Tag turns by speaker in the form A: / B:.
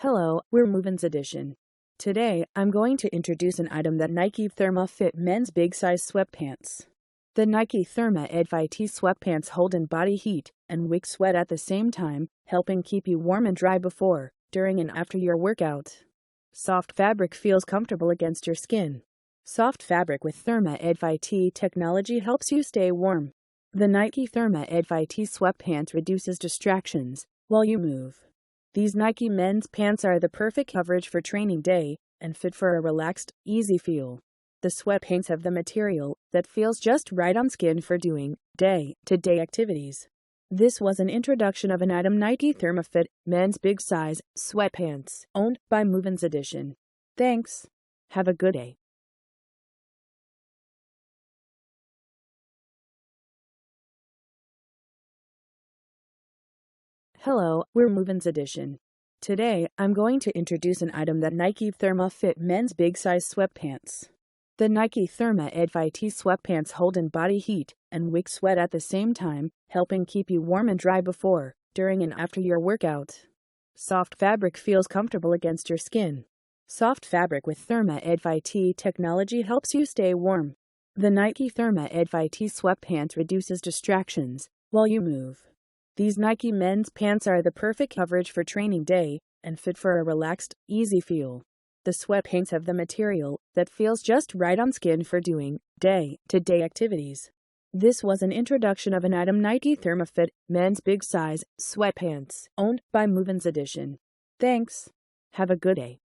A: Hello, we're MovinsEdition. Today, I'm going to introduce an item that Nike Therma Fit men's big size sweatpants. The Nike Therma Fit sweatpants hold in body heat and wick sweat at the same time, helping keep you warm and dry before, during and after your workout. Soft fabric feels comfortable against your skin. Soft fabric with Therma Fit technology helps you stay warm. The Nike Therma Fit sweatpants reduces distractions while you move. These Nike men's pants are the perfect coverage for training day and fit for a relaxed, easy feel. The sweatpants have the material that feels just right on skin for doing day-to-day activities. This was an introduction of an item Nike Therma Fit men's big size sweatpants, owned by MovinsEdition. Thanks. Have a good day. Hello, we're MovinsEdition. Today, I'm going to introduce an item that Nike Therma Fit men's big size sweatpants. The Nike Therma Fit sweatpants hold in body heat and wick sweat at the same time, helping keep you warm and dry before, during and after your workout. Soft fabric feels comfortable against your skin. Soft fabric with Therma Fit technology helps you stay warm. The Nike Therma Fit sweatpants reduces distractions while you move. These Nike men's pants are the perfect coverage for training day and fit for a relaxed, easy feel. The sweatpants have the material that feels just right on skin for doing day-to-day activities. This was an introduction of an item Nike Therma Fit men's big size sweatpants, owned by MovinsEdition. Thanks. Have a good day.